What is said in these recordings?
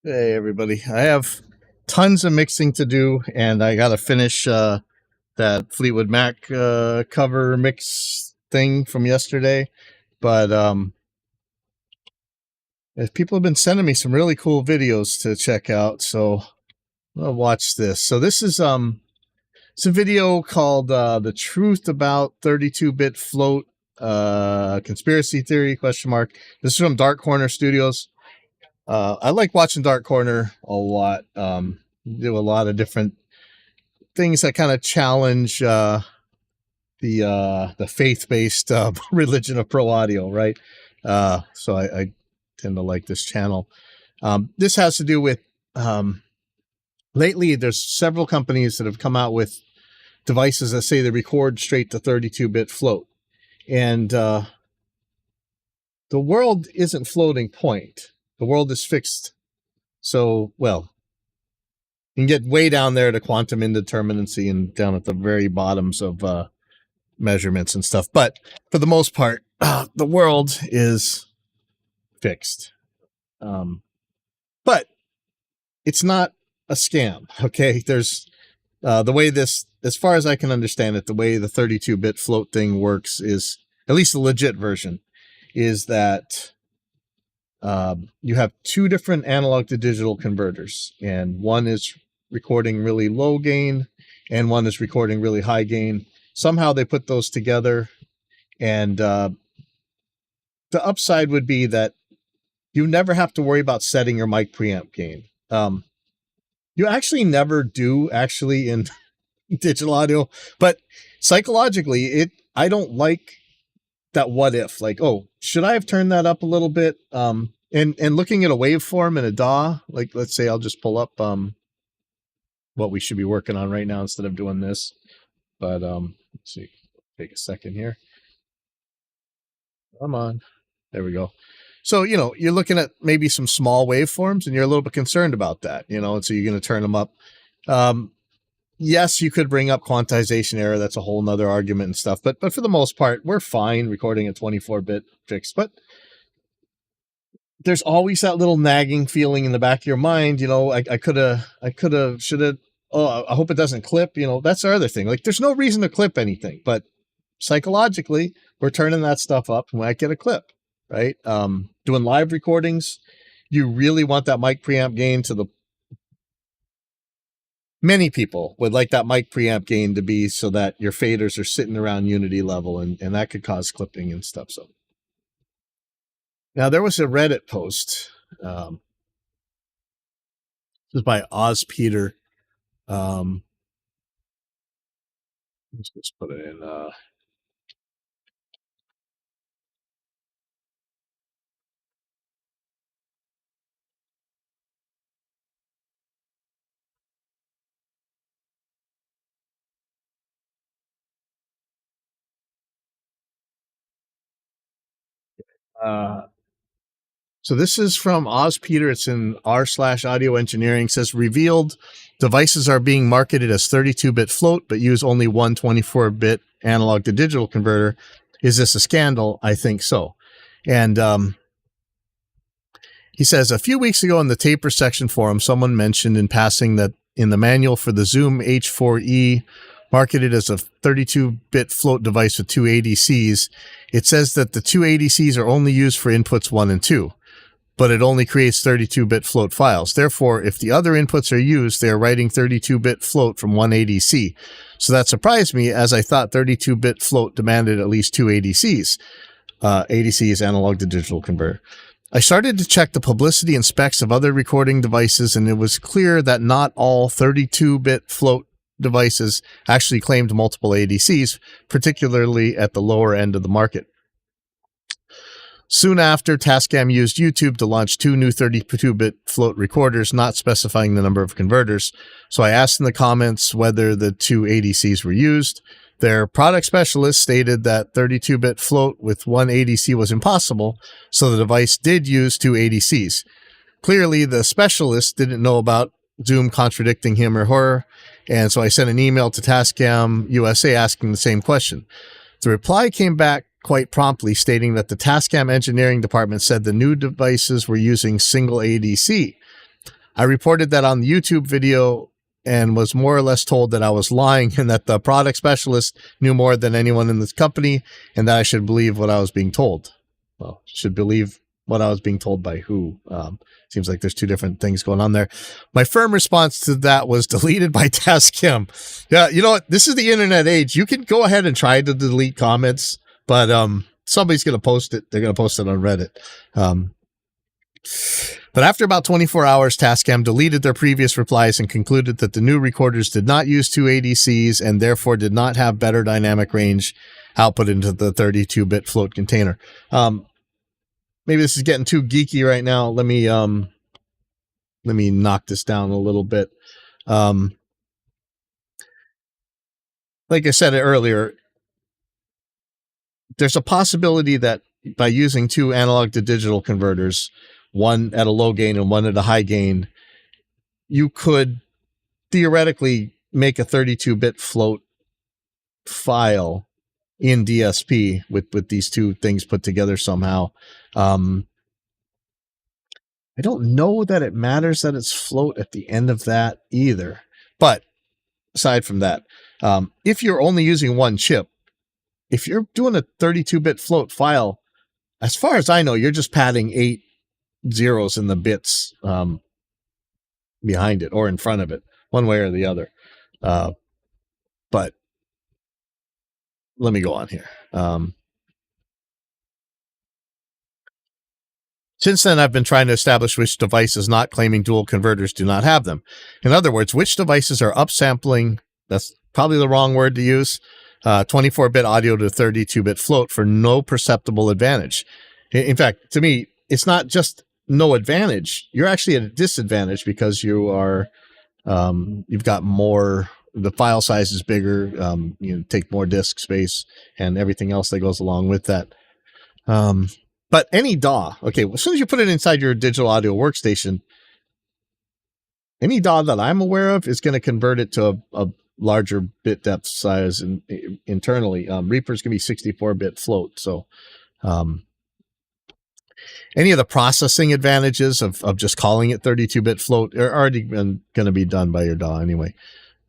Hey everybody. I have tons of mixing to do and I gotta finish that Fleetwood Mac cover mix thing from yesterday. But people have been sending me some really cool videos to check out, so I'll watch this. So this is it's a video called The Truth About 32-Bit Float Conspiracy Theory question mark. This is from Dark Corner Studios. I like watching Dark Corner a lot. Do a lot of different things that kind of challenge the faith-based religion of pro audio, right? So I tend to like this channel. This has to do with lately. There's several companies that have come out with devices that say they record straight to 32-bit float, and the world isn't floating point. The world is fixed. So, well, you can get way down there to quantum indeterminacy and down at the very bottoms of measurements and stuff. But for the most part, the world is fixed. But it's not a scam, okay? There's the way this, as far as I can understand it, the way the 32-bit float thing works is, at least the legit version, is that you have two different analog to digital converters, and one is recording really low gain and one is recording really high gain. Somehow they put those together, and the upside would be that you never have to worry about setting your mic preamp gain. You actually never do actually in digital audio, but psychologically, I don't like that what if, like, oh, should I have turned that up a little bit? And looking at a waveform in a DAW, like, let's say I'll just pull up what we should be working on right now instead of doing this. But let's see, take a second here. Come on. There we go. So, you're looking at maybe some small waveforms and you're a little bit concerned about that, and so you're going to turn them up. Yes, you could bring up quantization error. That's a whole nother argument and stuff. But for the most part, we're fine recording a 24-bit fix. But there's always that little nagging feeling in the back of your mind. I could have, should have. Oh, I hope it doesn't clip. That's the other thing. Like, there's no reason to clip anything, but psychologically, we're turning that stuff up and we might get a clip, right? Doing live recordings, you really want that mic preamp gain to the. Many people would like that mic preamp gain to be so that your faders are sitting around unity level, and that could cause clipping and stuff. So now there was a Reddit post. This is by Oz Peter. Let's just put it in. So this is from Oz Peter. It's in r/audio engineering. It says revealed devices are being marketed as 32-bit float, but use only one 24-bit analog to digital converter. Is this a scandal? I think so. And he says a few weeks ago in the Taper section forum, someone mentioned in passing that in the manual for the Zoom H4e, marketed as a 32-bit float device with two ADCs, it says that the two ADCs are only used for inputs 1 and 2. But it only creates 32-bit float files. Therefore, if the other inputs are used, they are writing 32-bit float from one ADC. So that surprised me, as I thought 32-bit float demanded at least two ADCs. ADC is analog to digital converter. I started to check the publicity and specs of other recording devices, and it was clear that not all 32-bit float devices actually claimed multiple ADCs, particularly at the lower end of the market. Soon after, Tascam used YouTube to launch two new 32-bit float recorders, not specifying the number of converters. So I asked in the comments whether the two ADCs were used. Their product specialist stated that 32-bit float with one ADC was impossible, so the device did use two ADCs. Clearly, the specialist didn't know about Zoom contradicting him or her, and so I sent an email to Tascam USA asking the same question. The reply came back quite promptly, stating that the Tascam engineering department said the new devices were using single ADC. I reported that on the YouTube video and was more or less told that I was lying and that the product specialist knew more than anyone in this company and that I should believe what I was being told. Well, should believe what I was being told by who? Seems like there's two different things going on there. My firm response to that was deleted by Tascam. Yeah, you know what? This is the internet age. You can go ahead and try to delete comments, but somebody's going to post it. They're going to post it on Reddit. But after about 24 hours, Tascam deleted their previous replies and concluded that the new recorders did not use two ADCs and therefore did not have better dynamic range output into the 32-bit float container. Maybe this is getting too geeky right now. Let me knock this down a little bit. Like I said earlier, there's a possibility that by using two analog to digital converters, one at a low gain and one at a high gain, you could theoretically make a 32-bit float file in DSP with these two things put together somehow. I don't know that it matters that it's float at the end of that either. But aside from that, if you're only using one chip, if you're doing a 32-bit float file, as far as I know, you're just padding 8 zeros in the bits behind it or in front of it, one way or the other. But let me go on here. Since then, I've been trying to establish which devices not claiming dual converters do not have them. In other words, which devices are upsampling, that's probably the wrong word to use, 24-bit audio to 32-bit float for no perceptible advantage. In fact, to me, it's not just no advantage. You're actually at a disadvantage because you are, you've got more, the file size is bigger, you take more disk space and everything else that goes along with that. But any DAW, okay, as soon as you put it inside your digital audio workstation, any DAW that I'm aware of is going to convert it to a larger bit depth size internally. Reaper's going to be 64-bit float. So any of the processing advantages of just calling it 32-bit float are already going to be done by your DAW anyway.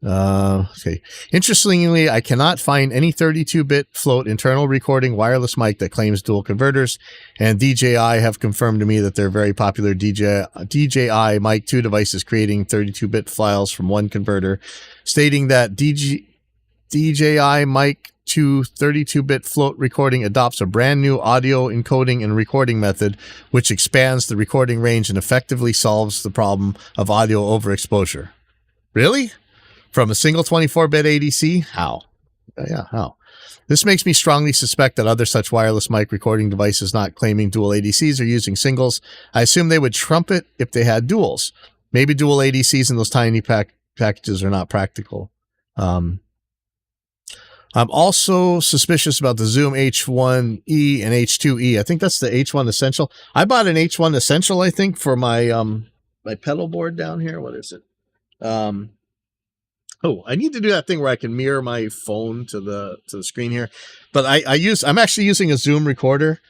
Okay. Interestingly, I cannot find any 32-bit float internal recording wireless mic that claims dual converters, and DJI have confirmed to me that their very popular DJI Mic 2 device is creating 32-bit files from one converter, stating that DJI Mic 2 32-bit float recording adopts a brand new audio encoding and recording method, which expands the recording range and effectively solves the problem of audio overexposure. Really? From a single 24-bit ADC? How? Yeah, how? This makes me strongly suspect that other such wireless mic recording devices not claiming dual ADCs are using singles. I assume they would trump it if they had duals. Maybe dual ADCs in those tiny packages are not practical. I'm also suspicious about the Zoom H1E and H2E. I think that's the H1 Essential. I bought an H1 Essential, I think, for my my pedal board down here. What is it? Oh, I need to do that thing where I can mirror my phone to the screen here. But I'm actually using a Zoom recorder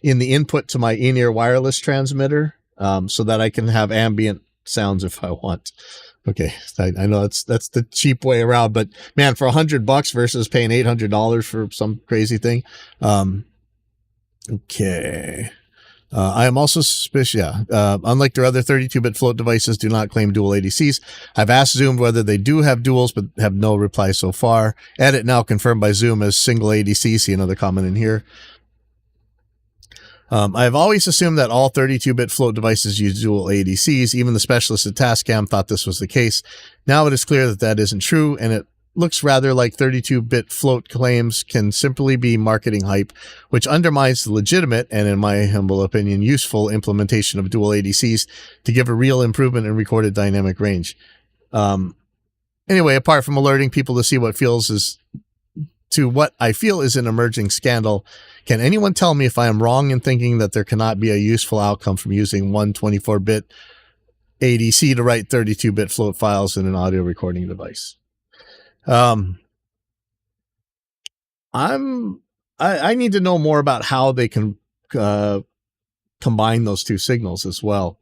in the input to my in-ear wireless transmitter, so that I can have ambient sounds if I want. Okay, I know that's the cheap way around, but man, for $100 versus paying $800 for some crazy thing. Okay. I am also suspicious. Yeah. Unlike their other 32-bit float devices, do not claim dual ADCs. I've asked Zoom whether they do have duals, but have no reply so far. Edit now confirmed by Zoom as single ADC. See another comment in here. I've always assumed that all 32-bit float devices use dual ADCs. Even the specialists at Tascam thought this was the case. Now it is clear that that isn't true, and it looks rather like 32-bit float claims can simply be marketing hype, which undermines the legitimate and, in my humble opinion, useful implementation of dual ADCs to give a real improvement in recorded dynamic range. Anyway, apart from alerting people to see what I feel is an emerging scandal, can anyone tell me if I am wrong in thinking that there cannot be a useful outcome from using one 24-bit ADC to write 32-bit float files in an audio recording device? I need to know more about how they can combine those two signals as well.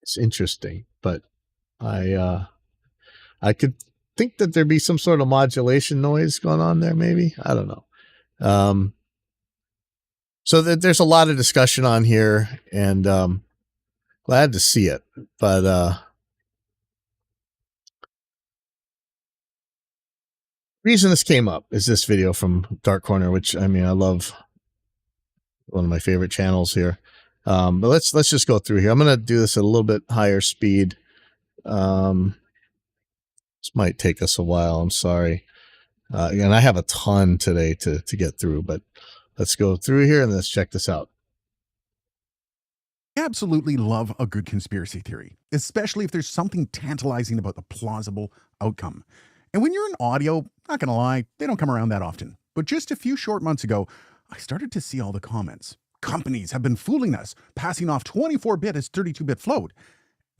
It's interesting, but I could think that there'd be some sort of modulation noise going on there. Maybe, I don't know. So there's a lot of discussion on here, and glad to see it. But reason this came up is this video from Dark Corner, which I mean I love, one of my favorite channels here. But let's just go through here. I'm gonna do this at a little bit higher speed. This might take us a while. I'm sorry. And I have a ton today to get through, but let's go through here and let's check this out. I absolutely love a good conspiracy theory, especially if there's something tantalizing about the plausible outcome. And when you're in audio, not gonna lie, they don't come around that often. But just a few short months ago, I started to see all the comments. Companies have been fooling us, passing off 24-bit as 32-bit float.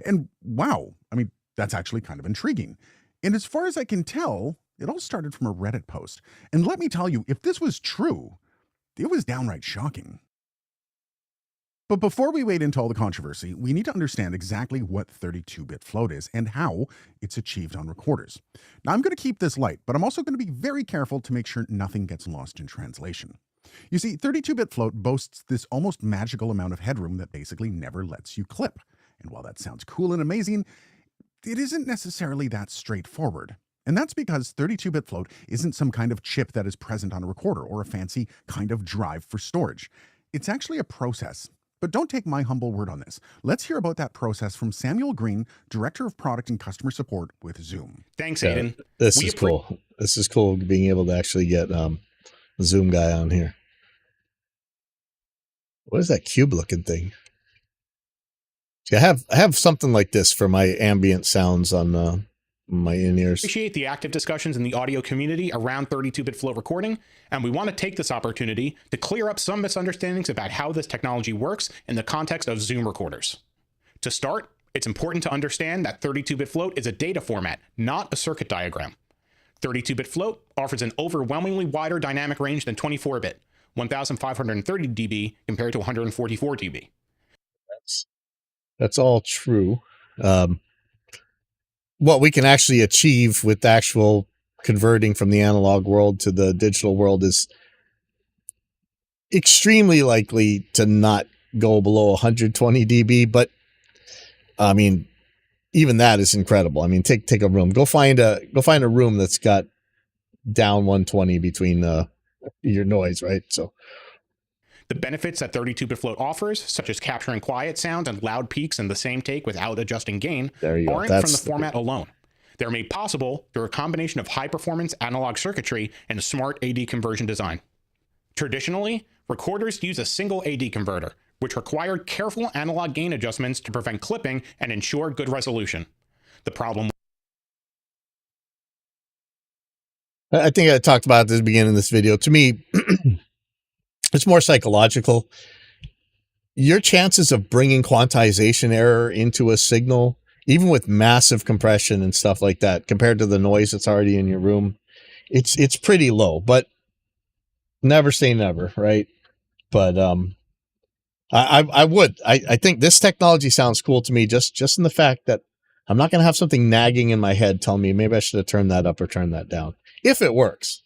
And wow, I mean, that's actually kind of intriguing. And as far as I can tell, it all started from a Reddit post. And let me tell you, if this was true, it was downright shocking. But before we wade into all the controversy, we need to understand exactly what 32-bit float is and how it's achieved on recorders. Now, I'm going to keep this light, but I'm also going to be very careful to make sure nothing gets lost in translation. You see, 32-bit float boasts this almost magical amount of headroom that basically never lets you clip. And while that sounds cool and amazing, it isn't necessarily that straightforward. And that's because 32-bit float isn't some kind of chip that is present on a recorder or a fancy kind of drive for storage. It's actually a process. But don't take my humble word on this. Let's hear about that process from Samuel Green, Director of Product and Customer Support with Zoom. Thanks, Aiden. This is cool. This is cool being able to actually get the Zoom guy on here. What is that cube looking thing? See, I have something like this for my ambient sounds on my in-ears. Appreciate the active discussions in the audio community around 32-bit float recording, and we want to take this opportunity to clear up some misunderstandings about how this technology works in the context of Zoom recorders. To start, it's important to understand that 32-bit float is a data format, not a circuit diagram. 32-bit float offers an overwhelmingly wider dynamic range than 24-bit, 1,530 dB compared to 144 dB. That's all true. What we can actually achieve with actual converting from the analog world to the digital world is extremely likely to not go below 120 dB. But I mean, even that is incredible. I mean, take a room, go find a room that's got down 120 between your noise, right? So the benefits that 32-bit float offers, such as capturing quiet sounds and loud peaks in the same take without adjusting gain, aren't from the format alone. They're made possible through a combination of high-performance analog circuitry and smart AD conversion design. Traditionally, recorders use a single AD converter, which required careful analog gain adjustments to prevent clipping and ensure good resolution. The problem... I think I talked about this at the beginning of this video. To me, it's more psychological. Your chances of bringing quantization error into a signal, even with massive compression and stuff like that, compared to the noise that's already in your room, it's pretty low. But never say never, right? But I think this technology sounds cool to me, just in the fact that I'm not going to have something nagging in my head telling me maybe I should have turned that up or turned that down, if it works.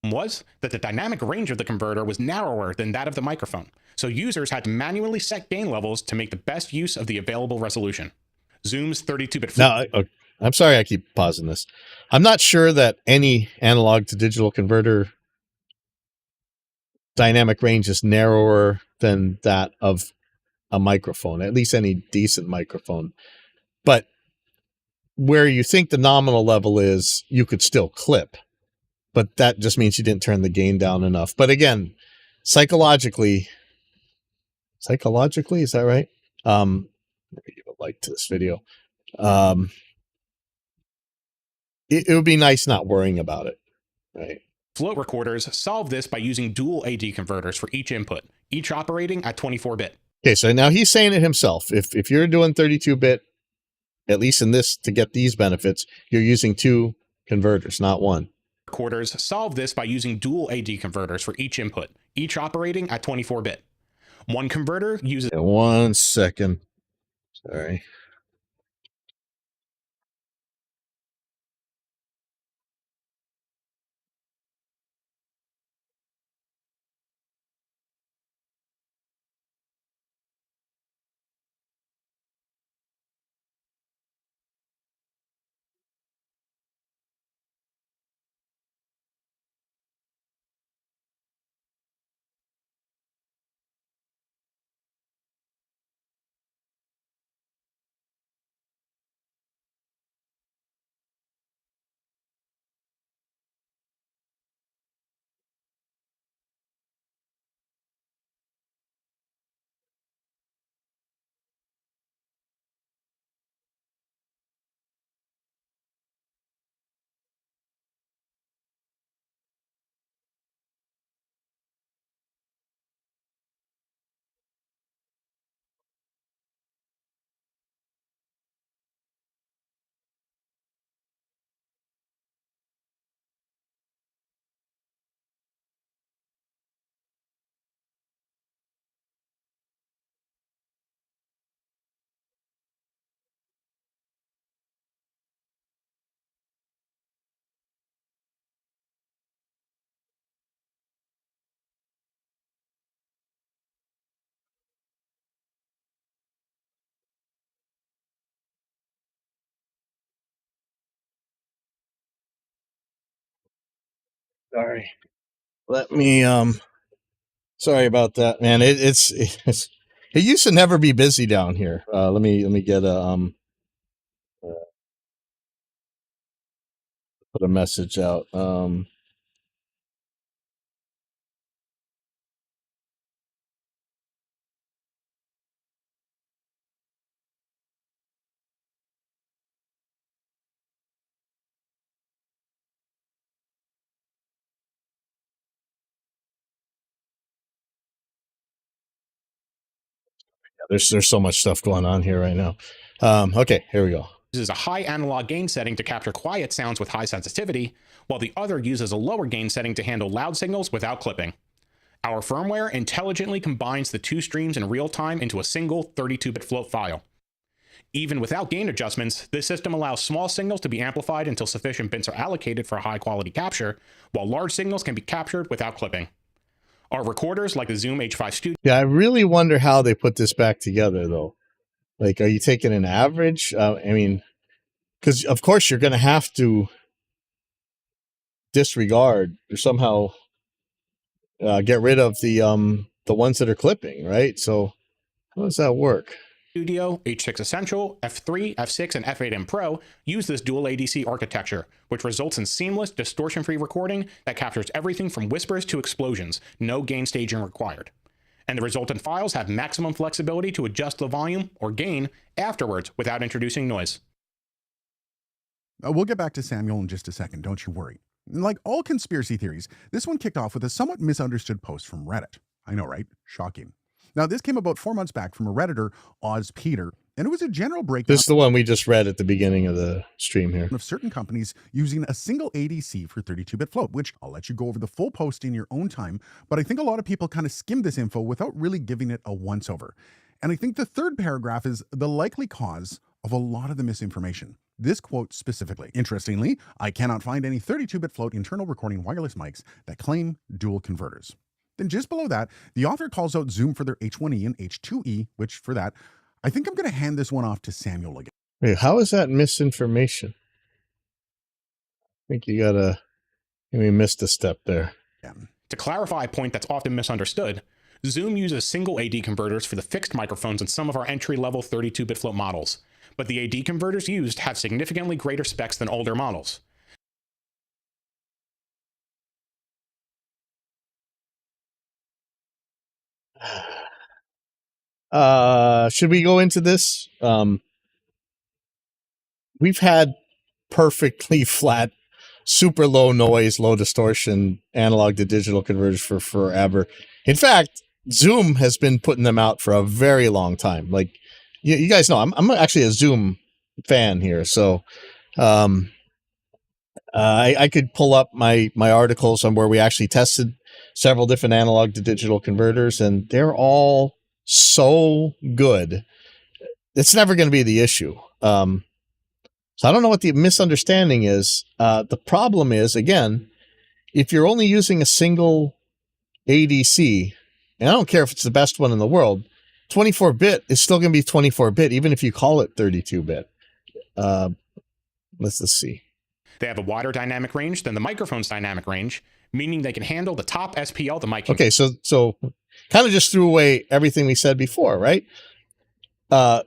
Was that the dynamic range of the converter was narrower than that of the microphone, so users had to manually set gain levels to make the best use of the available resolution. Zoom's 32-bit Now, I'm sorry I keep pausing this. I'm not sure that any analog to digital converter dynamic range is narrower than that of a microphone, at least any decent microphone. But where you think the nominal level is, you could still clip. But that just means you didn't turn the gain down enough. But again, psychologically, is that right? Let me give a like to this video. It would be nice not worrying about it, right? Float recorders solve this by using dual AD converters for each input, each operating at 24-bit. Okay, so now he's saying it himself. If you're doing 32-bit, at least in this, to get these benefits, you're using two converters, not one. Recorders solve this by using dual AD converters for each input, each operating at 24-bit. One converter uses... Yeah, 1 second. Sorry. Sorry. Let me sorry about that, man. It used to never be busy down here. Let me get a put a message out. There's so much stuff going on here right now. Okay, here we go. Uses a high analog gain setting to capture quiet sounds with high sensitivity, while the other uses a lower gain setting to handle loud signals without clipping. Our firmware intelligently combines the two streams in real time into a single 32-bit float file. Even without gain adjustments, this system allows small signals to be amplified until sufficient bits are allocated for high-quality capture, while large signals can be captured without clipping. Our recorders, like the Zoom H5 Studio... Yeah, I really wonder how they put this back together, though. Like, are you taking an average? I mean, because of course you're going to have to disregard or somehow get rid of the ones that are clipping, right? So how does that work? Studio, H6 Essential, F3, F6, and F8M Pro use this dual ADC architecture, which results in seamless, distortion-free recording that captures everything from whispers to explosions, no gain staging required. And the resultant files have maximum flexibility to adjust the volume or gain afterwards without introducing noise. We'll get back to Samuel in just a second, don't you worry. Like all conspiracy theories, this one kicked off with a somewhat misunderstood post from Reddit. I know, right? Shocking. Now, this came about 4 months back from a Redditor, Oz Peter, and it was a general breakdown. This is the one we just read at the beginning of the stream here. Of certain companies using a single ADC for 32-bit float, which I'll let you go over the full post in your own time, but I think a lot of people kind of skimmed this info without really giving it a once-over. And I think the third paragraph is the likely cause of a lot of the misinformation. This quote specifically. Interestingly, I cannot find any 32-bit float internal recording wireless mics that claim dual converters. Then just below that, the author calls out Zoom for their H1E and H2E, which for that, I think I'm going to hand this one off to Samuel again. Wait, how is that misinformation? I think we missed a step there. To clarify a point that's often misunderstood, Zoom uses single AD converters for the fixed microphones in some of our entry-level 32-bit float models, but the AD converters used have significantly greater specs than older models. Should we go into this? We've had perfectly flat, super low noise, low distortion analog to digital converters for forever. In fact, Zoom has been putting them out for a very long time. Like you guys know, I'm actually a Zoom fan here, so I could pull up my articles on where we actually tested several different analog to digital converters, and they're all so good. It's never going to be the issue. So I don't know what the misunderstanding is. The problem is, again, if you're only using a single ADC, and I don't care if it's the best one in the world, 24-bit is still going to be 24-bit, even if you call it 32-bit. Let's see. They have a wider dynamic range than the microphone's dynamic range, meaning they can handle the top SPL the mic can. Okay, so kind of just threw away everything we said before, right? The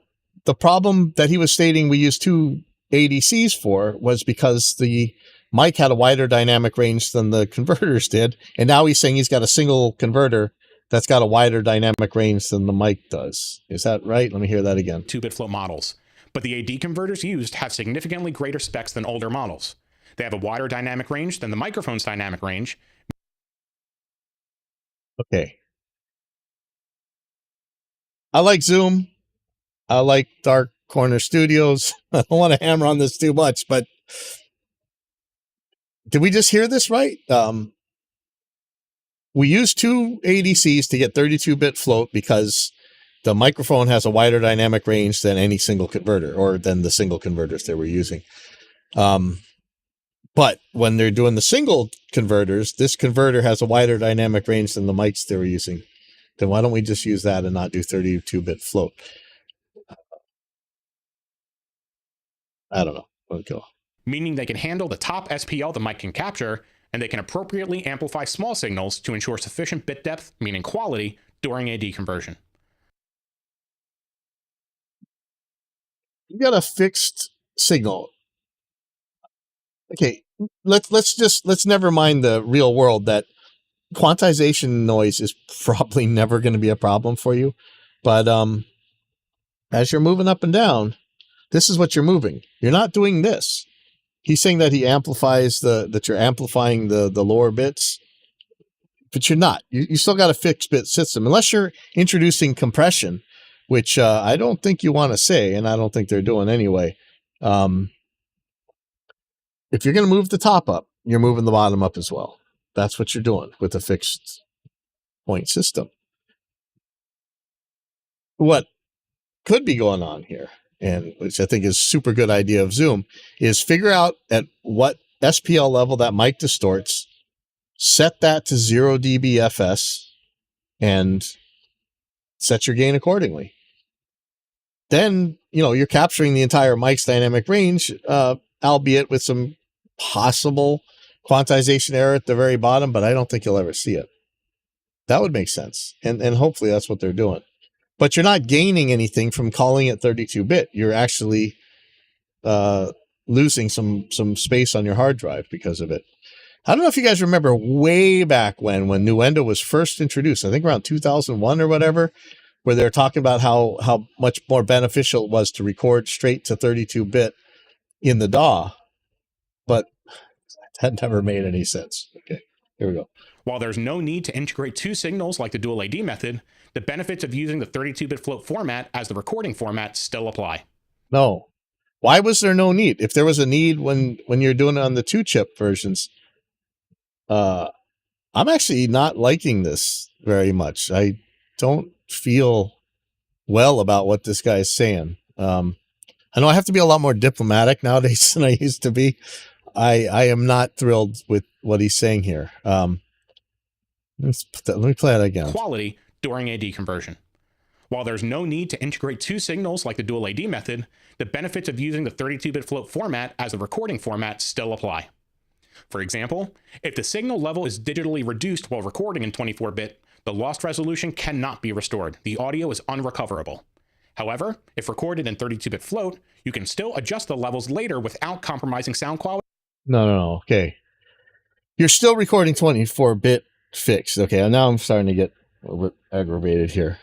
problem that he was stating we used two ADCs for was because the mic had a wider dynamic range than the converters did, and now he's saying he's got a single converter that's got a wider dynamic range than the mic does. Is that right? Let me hear that again. 2-bit float models, but the AD converters used have significantly greater specs than older models. They have a wider dynamic range than the microphone's dynamic range. Okay. I like Zoom. I like Dark Corner Studios. I don't want to hammer on this too much, but did we just hear this right? We use two ADCs to get 32-bit float because the microphone has a wider dynamic range than any single converter, or than the single converters they were using. But when they're doing the single converters, this converter has a wider dynamic range than the mics they were using. Then why don't we just use that and not do 32-bit float? I don't know. Let's go. Meaning they can handle the top SPL the mic can capture, and they can appropriately amplify small signals to ensure sufficient bit depth, meaning quality, during a deconversion. You got a fixed signal. Okay, let's never mind the real world that quantization noise is probably never going to be a problem for you. But as you're moving up and down, this is what you're moving. You're not doing this. He's saying that he amplifies that you're amplifying the lower bits, but you're not. You still got a fixed bit system unless you're introducing compression, which I don't think you want to say, and I don't think they're doing anyway. If you're going to move the top up, you're moving the bottom up as well. That's what you're doing with a fixed point system. What could be going on here, and which I think is a super good idea of Zoom, is figure out at what SPL level that mic distorts, set that to 0 dB FS, and set your gain accordingly. Then, you're capturing the entire mic's dynamic range, albeit with some possible quantization error at the very bottom, but I don't think you'll ever see it. That would make sense. And hopefully that's what they're doing. But you're not gaining anything from calling it 32-bit. You're actually losing some space on your hard drive because of it. I don't know if you guys remember way back when Nuendo was first introduced, I think around 2001 or whatever, where they were talking about how much more beneficial it was to record straight to 32-bit in the DAW. But that never made any sense. Okay, here we go. While there's no need to integrate two signals like the dual AD method, the benefits of using the 32-bit float format as the recording format still apply. No. Why was there no need? If there was a need when you're doing it on the 2-chip versions, I'm actually not liking this very much. I don't feel well about what this guy is saying. I know I have to be a lot more diplomatic nowadays than I used to be. I am not thrilled with what he's saying here. Let me play it again. Quality during a deconversion. While there's no need to integrate two signals like the dual AD method, the benefits of using the 32-bit float format as a recording format still apply. For example, if the signal level is digitally reduced while recording in 24-bit, the lost resolution cannot be restored. The audio is unrecoverable. However, if recorded in 32-bit float, you can still adjust the levels later without compromising sound quality. No. Okay. You're still recording 24-bit fixed. Okay, now I'm starting to get a little bit aggravated here.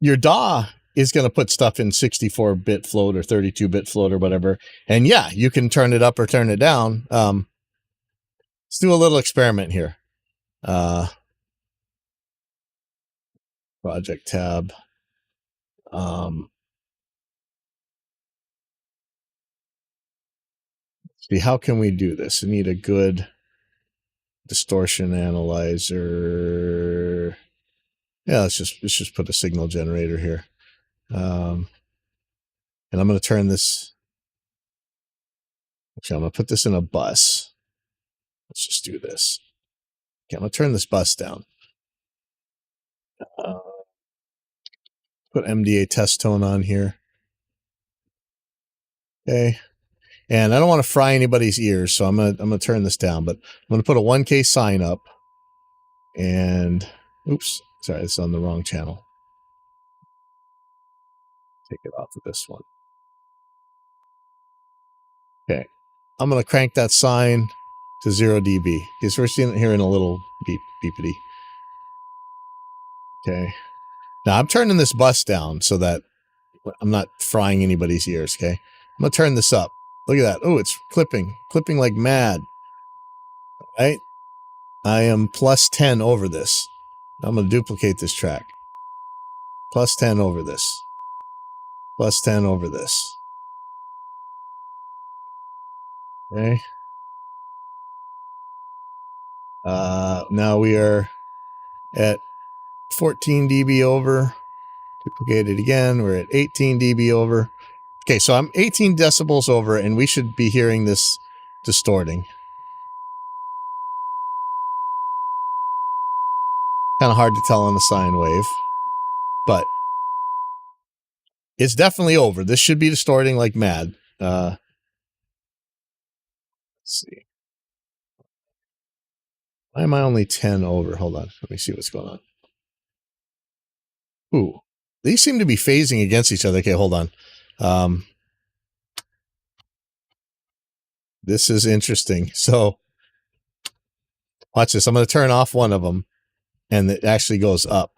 Your DAW is going to put stuff in 64-bit float or 32-bit float or whatever. And yeah, you can turn it up or turn it down. Let's do a little experiment here. Project tab. See, how can we do this? We need a good distortion analyzer. Yeah, let's just put a signal generator here. And I'm going to turn this. Actually, I'm going to put this in a bus. Let's just do this. Okay, I'm going to turn this bus down. Put MDA test tone on here. Okay. And I don't want to fry anybody's ears, so I'm gonna turn this down, but I'm gonna put a 1K sign up. And oops, sorry, it's on the wrong channel. Take it off of this one. Okay. I'm gonna crank that sign to 0 dB. Because we're hearing a little beepity. Okay. Now I'm turning this bus down so that I'm not frying anybody's ears, okay? I'm gonna turn this up. Look at that. Oh, it's clipping like mad. Right? I am plus 10 over this. I'm going to duplicate this track. Plus 10 over this. Plus 10 over this. Okay. Now we are at 14 dB over. Duplicate it again. We're at 18 dB over. Okay, so I'm 18 decibels over, and we should be hearing this distorting. Kind of hard to tell on the sine wave, but it's definitely over. This should be distorting like mad. Let's see. Why am I only 10 over? Hold on. Let me see what's going on. Ooh. These seem to be phasing against each other. Okay, hold on. This is interesting. So watch this. I'm going to turn off one of them and it actually goes up.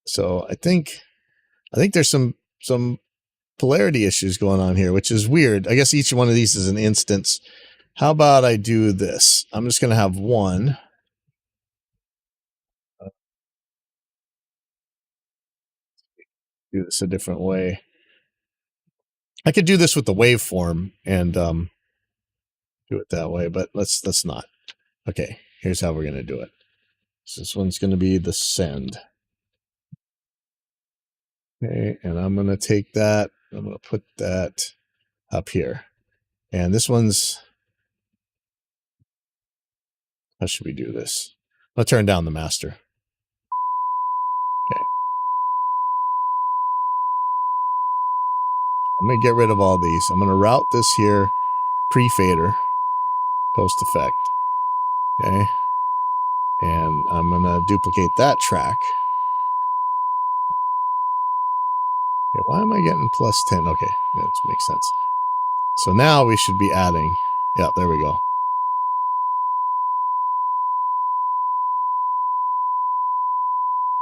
So I think there's some polarity issues going on here, which is weird. I guess each one of these is an instance. How about I do this? I'm just going to have one. Do this a different way. I could do this with the waveform and do it that way, but let's not. Okay, here's how we're going to do it. So this one's going to be the send. Okay, and I'm going to take that. I'm going to put that up here. And this one's, how should we do this? I'll turn down the master. Okay. I'm going to get rid of all these. I'm going to route this here, pre-fader, post-effect. Okay. And I'm going to duplicate that track. Okay, why am I getting plus 10? Okay, that makes sense. So now we should be adding. Yeah, there we go.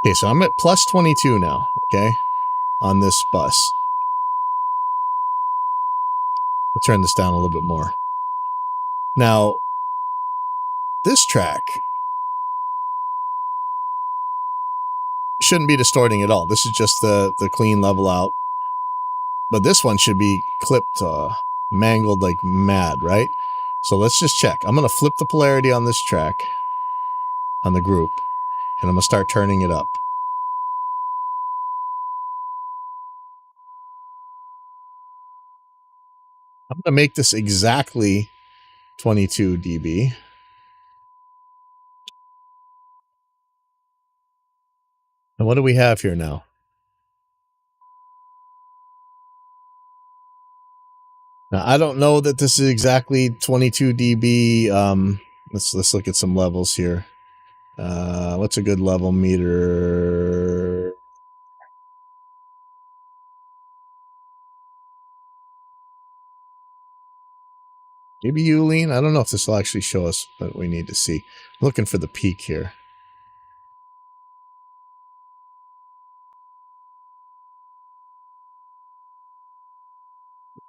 Okay, so I'm at plus 22 now, okay, on this bus. I'll turn this down a little bit more. Now, this track shouldn't be distorting at all. This is just the clean level out. But this one should be clipped, mangled like mad, right? So let's just check. I'm going to flip the polarity on this track, on the group, and I'm going to start turning it up. I'm going to make this exactly 22 dB. And what do we have here now? Now, I don't know that this is exactly 22 dB. Let's look at some levels here. What's a good level meter? Maybe Uline? I don't know if this will actually show us what we need to see. I'm looking for the peak here.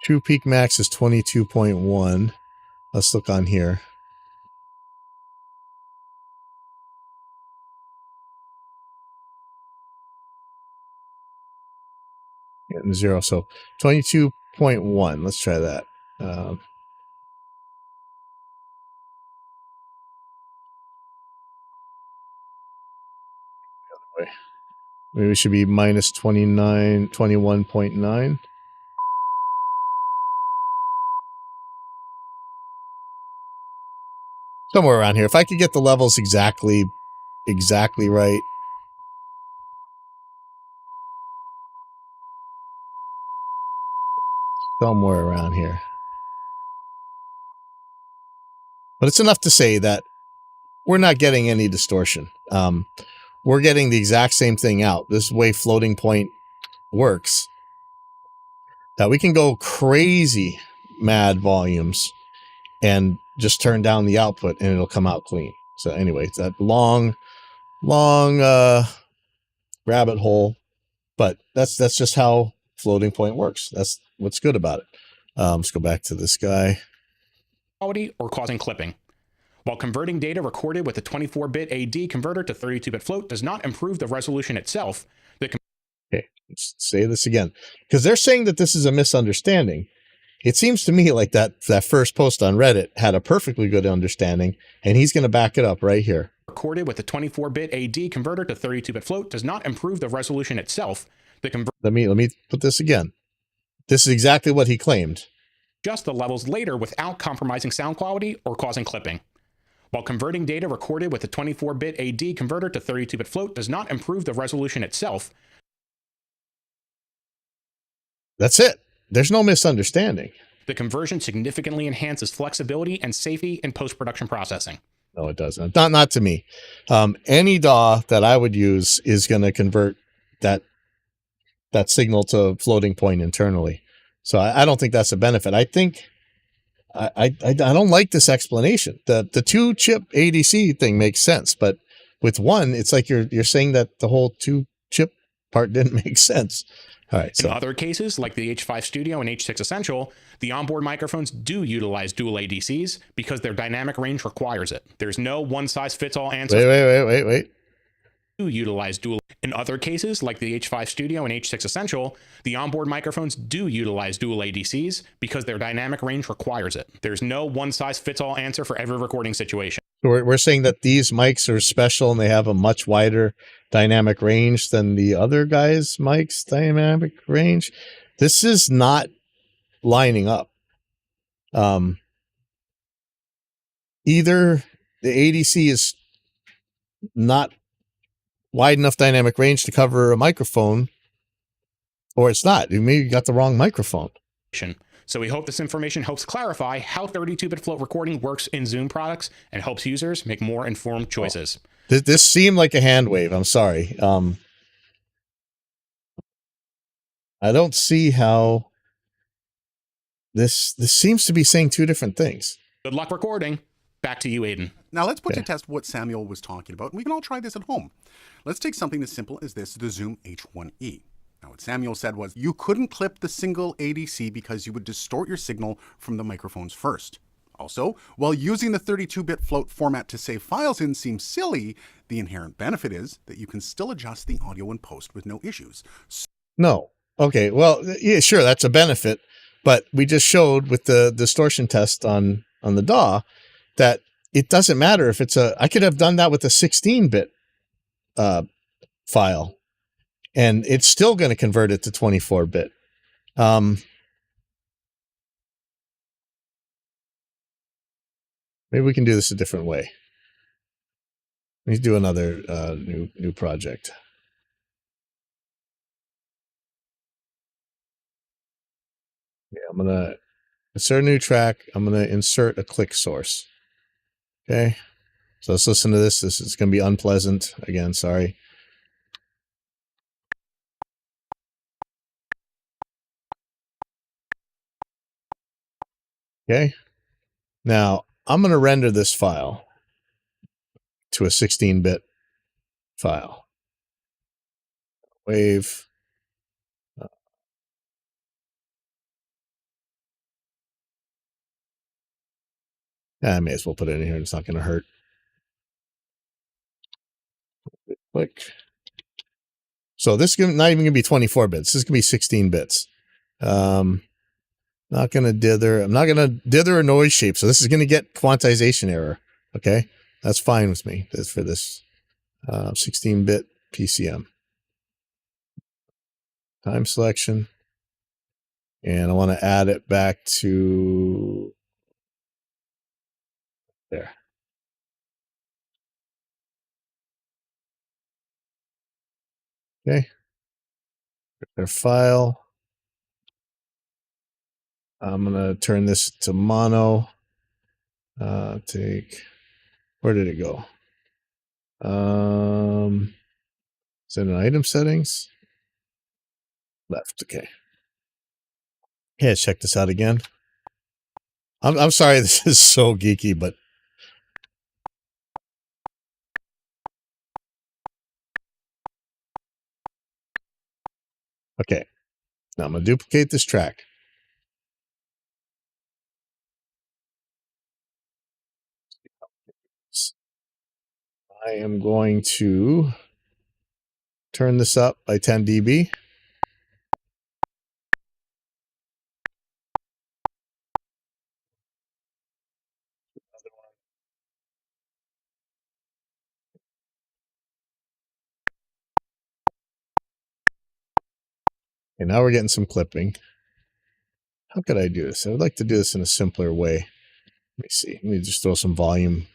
True peak max is 22.1. Let's look on here. Getting 0. So 22.1. Let's try that. Maybe it should be minus 29, 21.9. Somewhere around here. If I could get the levels exactly right. Somewhere around here. But it's enough to say that we're not getting any distortion. We're getting the exact same thing out. This way floating point works. That we can go crazy mad volumes and just turn down the output and it'll come out clean. So anyway, it's that long rabbit hole, but that's just how floating point works. That's what's good about it. Let's go back to this guy. Quality or causing clipping. While converting data recorded with a 24-bit AD converter to 32-bit float does not improve the resolution itself, Okay, let's say this again, because they're saying that this is a misunderstanding. It seems to me like that first post on Reddit had a perfectly good understanding, and he's going to back it up right here. Recorded with a 24-bit AD converter to 32-bit float does not improve the resolution itself. Let me put this again. This is exactly what he claimed. Adjust the levels later without compromising sound quality or causing clipping. While converting data recorded with a 24-bit AD converter to 32-bit float does not improve the resolution itself. That's it. There's no misunderstanding. The conversion significantly enhances flexibility and safety in post-production processing. No, it doesn't. Not to me. Any DAW that I would use is going to convert that signal to floating point internally. So I don't think that's a benefit. I think I don't like this explanation. The 2-chip ADC thing makes sense, but with one, it's like you're saying that the whole 2-chip part didn't make sense. All right. In other cases, like the H5 Studio and H6 Essential, the onboard microphones do utilize dual ADCs because their dynamic range requires it. There's no one-size-fits-all answer. Wait. Utilize dual. In other cases, like the H5 Studio and H6 Essential, the onboard microphones do utilize dual ADCs because their dynamic range requires it. There's no one-size-fits-all answer for every recording situation. We're saying that these mics are special and they have a much wider dynamic range than the other guys' mics' dynamic range. This is not lining up. Either the ADC is not wide enough dynamic range to cover a microphone, or it's not. You maybe got the wrong microphone. So we hope this information helps clarify how 32-bit float recording works in Zoom products and helps users make more informed choices. This seemed like a hand wave. I'm sorry. I don't see how this seems to be saying two different things. Good luck recording. Back to you, Aidan. Now let's put to test what Samuel was talking about, and we can all try this at home. Let's take something as simple as this, the Zoom H1E. Now, what Samuel said was you couldn't clip the single ADC because you would distort your signal from the microphones first. Also, while using the 32-bit float format to save files in seems silly, the inherent benefit is that you can still adjust the audio in post with no issues. No. Okay, well, yeah, sure, that's a benefit, but we just showed with the distortion test on the DAW that it doesn't matter if it's I could have done that with a 16-bit file, and it's still going to convert it to 24-bit. Maybe we can do this a different way. Let me do another new project. Yeah, I'm going to insert a new track. I'm going to insert a click source. Okay. So let's listen to this. This is going to be unpleasant. Again, sorry. Okay. Now, I'm going to render this file to a 16-bit file. Wave. I may as well put it in here. It's not going to hurt. Click. So this is not even going to be 24 bits. This is going to be 16 bits. Not going to dither. I'm not going to dither a noise shape. So this is going to get quantization error. Okay. That's fine with me. That's for this 16-bit PCM. Time selection. And I want to add it back to there. Okay. Their file. I'm going to turn this to mono. Where did it go? Is it in item settings? Left. Okay. Yeah, let's check this out again. I'm sorry, this is so geeky, but okay. Now I'm gonna duplicate this track. I am going to turn this up by 10 dB. Okay, now we're getting some clipping. How could I do this? I would like to do this in a simpler way. Let me see. Let me just throw some volume.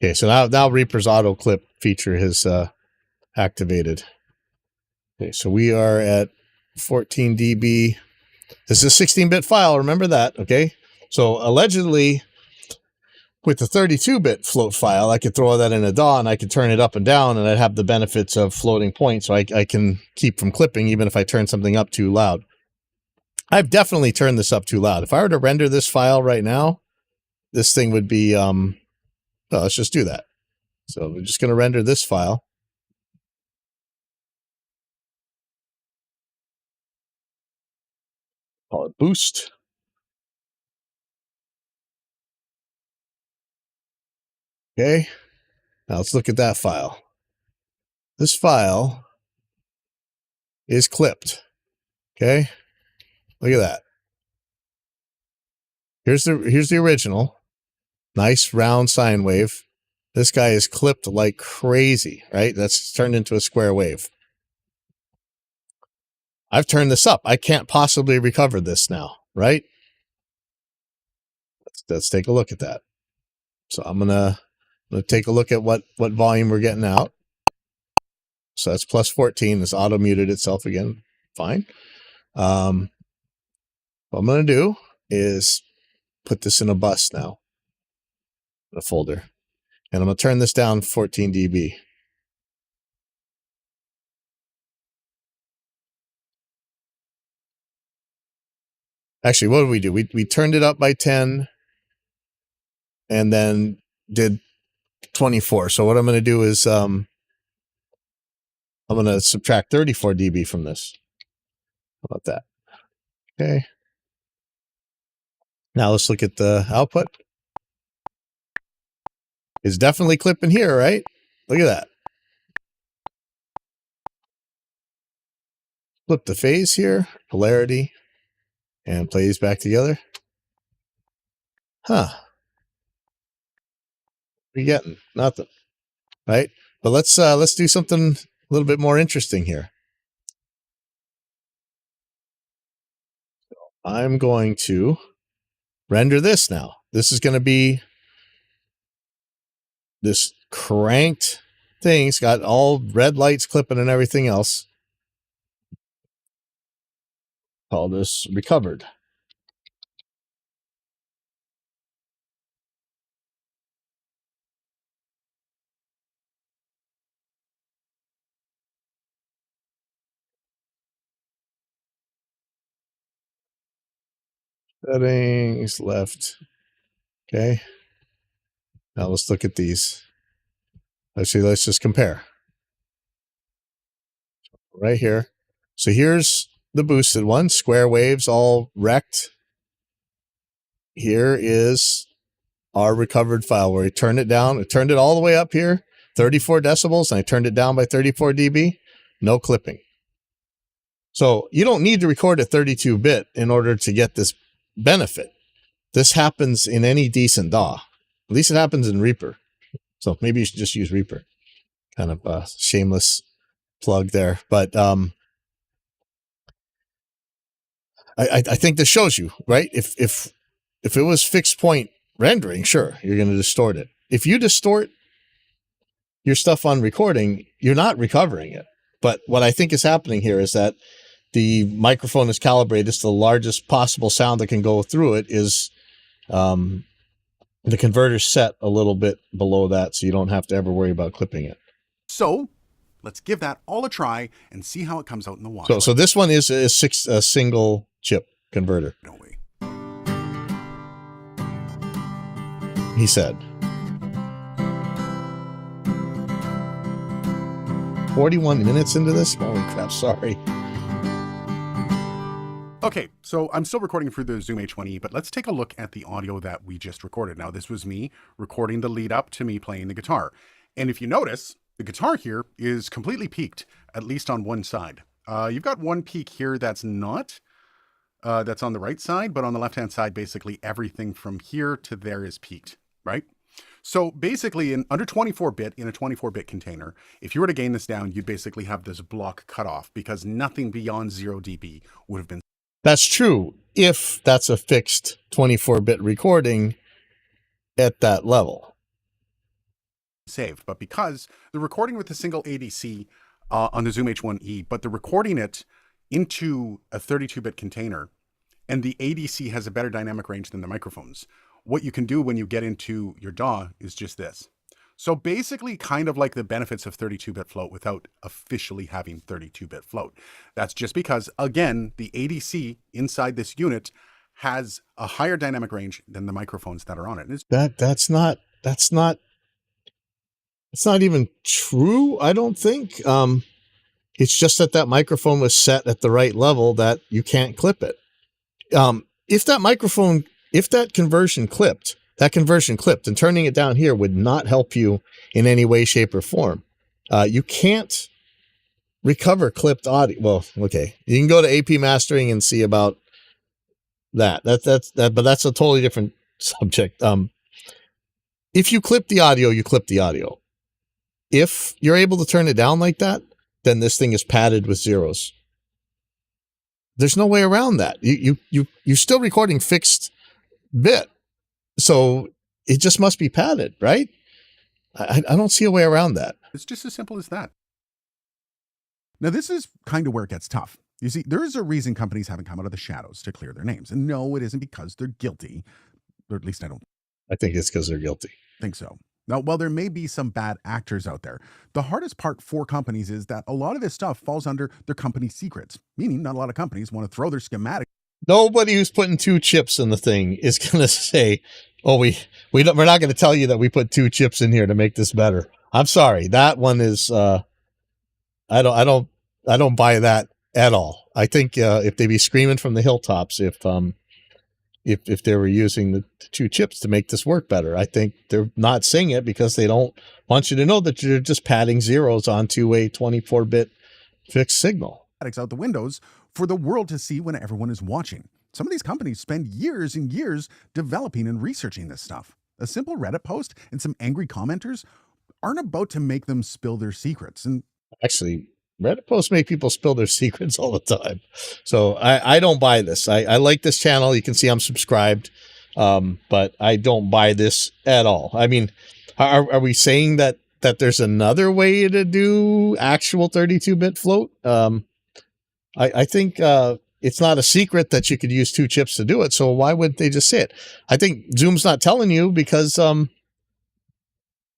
Okay, so now Reaper's auto clip feature is activated. Okay, so we are at 14 dB. This is a 16-bit file, remember that, okay? So allegedly, with the 32-bit float file, I could throw that in a DAW and I could turn it up and down and I'd have the benefits of floating point, so I can keep from clipping even if I turn something up too loud. I've definitely turned this up too loud. If I were to render this file right now, this thing would be, well, let's just do that. So we're just going to render this file. Call it boost. Okay. Now let's look at that file. This file is clipped. Okay. Look at that. Here's the original. Nice round sine wave. This guy is clipped like crazy, right? That's turned into a square wave. I've turned this up. I can't possibly recover this now, right? Let's take a look at that. So I'm gonna take a look at what volume we're getting out. So that's plus 14. It's auto muted itself again. Fine. What I'm gonna do is put this in a bus now, in a folder, and I'm gonna turn this down 14 dB. Actually, what did we do? We turned it up by 10 and then did 24. So what I'm going to do is I'm going to subtract 34 dB from this. How about that? Okay. Now let's look at the output. It's definitely clipping here, right? Look at that. Flip the phase here, polarity, and play these back together. Huh. What are you getting? Nothing. Right? But let's do something a little bit more interesting here. I'm going to render this now. This is going to be this cranked thing. It's got all red lights clipping and everything else. Call this recovered. Settings, left. Okay. Now let's look at these. Actually, let's just compare. Right here. So here's the boosted one, square waves all wrecked. Here is our recovered file where we turned it down. I turned it all the way up here, 34 decibels, and I turned it down by 34 dB. No clipping. So you don't need to record at 32-bit in order to get this benefit. This happens in any decent DAW. At least it happens in Reaper. So maybe you should just use Reaper. Kind of a shameless plug there. But I think this shows you, right? If it was fixed point rendering, sure, you're going to distort it. If you distort your stuff on recording, you're not recovering it. But what I think is happening here is that the microphone is calibrated. It's the largest possible sound that can go through it is the converter's set a little bit below that, so you don't have to ever worry about clipping it. So let's give that all a try and see how it comes out in the wash. So this one is a single chip converter. No way. He said. 41 minutes into this? Holy crap, sorry. Okay, so I'm still recording through the Zoom H1e, but let's take a look at the audio that we just recorded. Now, this was me recording the lead up to me playing the guitar. And if you notice, the guitar here is completely peaked, at least on one side. You've got one peak here that's not, that's on the right side, but on the left-hand side, basically everything from here to there is peaked, right? So basically, under 24-bit, in a 24-bit container, if you were to gain this down, you'd basically have this block cut off because nothing beyond 0 dB would have been. That's true if that's a fixed 24-bit recording at that level. saved. But because they're recording with a single ADC on the Zoom H1E, but they're recording it into a 32-bit container, and the ADC has a better dynamic range than the microphones, what you can do when you get into your DAW is just this. So basically kind of like the benefits of 32-bit float without officially having 32-bit float. That's just because, again, the ADC inside this unit has a higher dynamic range than the microphones that are on it. That's not even true, I don't think. It's just that microphone was set at the right level that you can't clip it. If that conversion clipped, and turning it down here would not help you in any way, shape, or form. You can't recover clipped audio. Well, okay, you can go to AP Mastering and see about that. But that's a totally different subject. If you clip the audio, you clip the audio. If you're able to turn it down like that, then this thing is padded with zeros. There's no way around that. You're still recording fixed bit. So it just must be padded, right? I don't see a way around that. It's just as simple as that. Now, this is kind of where it gets tough. You see, there is a reason companies haven't come out of the shadows to clear their names. And no, it isn't because they're guilty, or at least I don't think it's because they're guilty. Think so. Now, while there may be some bad actors out there, the hardest part for companies is that a lot of this stuff falls under their company secrets, meaning not a lot of companies want to throw their schematic. Nobody who's putting 2 chips in the thing is going to say, "Oh, we're not going to tell you that we put 2 chips in here to make this better." I'm sorry, that one is I don't buy that at all. I think if they be screaming from the hilltops, if they were using the 2 chips to make this work better, I think they're not saying it because they don't want you to know that you're just padding zeros onto a 24-bit fixed signal. Out the windows for the world to see when everyone is watching. Some of these companies spend years and years developing and researching this stuff. A simple Reddit post and some angry commenters aren't about to make them spill their secrets. And actually, Reddit posts make people spill their secrets all the time. So I don't buy this. I like this channel. You can see I'm subscribed, but I don't buy this at all. I mean, are we saying that there's another way to do actual 32-bit float? I think it's not a secret that you could use 2 chips to do it. So why would they just say it? I think Zoom's not telling you because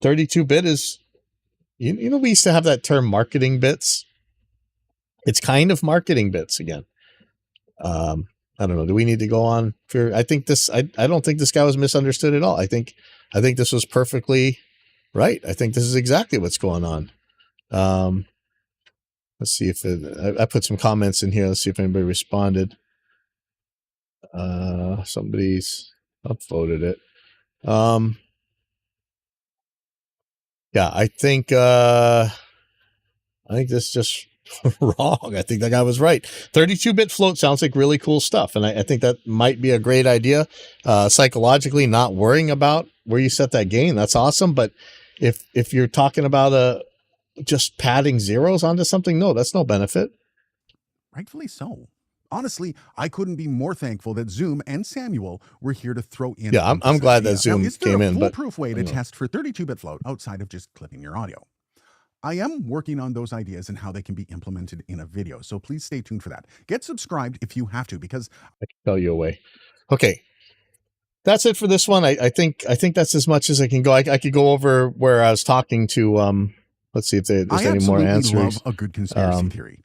32-bit is, you know, we used to have that term marketing bits. It's kind of marketing bits again. I don't know. Do we need to go on? I think this. I don't think this guy was misunderstood at all. I think this was perfectly right. I think this is exactly what's going on. Let's see if I put some comments in here. Let's see if anybody responded. Somebody's upvoted it. Yeah, I think this is just wrong. I think that guy was right. 32-bit float sounds like really cool stuff. And I think that might be a great idea. Psychologically, not worrying about where you set that gain, that's awesome. But if you're talking about just padding zeros onto something, no, that's no benefit. Rightfully so. Honestly, I couldn't be more thankful that Zoom and Samuel were here to throw in. Yeah, I'm glad that Zoom came in. Is there a foolproof way to test for 32-bit float outside of just clipping your audio? I am working on those ideas and how they can be implemented in a video, so please stay tuned for that. Get subscribed if you have to, because I can tell you away. Okay, that's it for this one. I think that's as much as I can go. I could go over where I was talking to. Let's see if there's any more answers. I love a good conspiracy theory.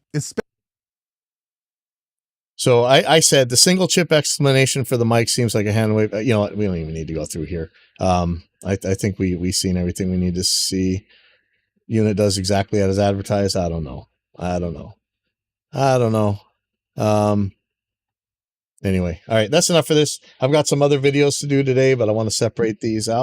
So I said the single chip explanation for the mic seems like a hand wave. You know what? We don't even need to go through here. I think we've seen everything we need to see. Unit does exactly as advertised. I don't know. Anyway, all right, that's enough for this. I've got some other videos to do today, but I want to separate these out.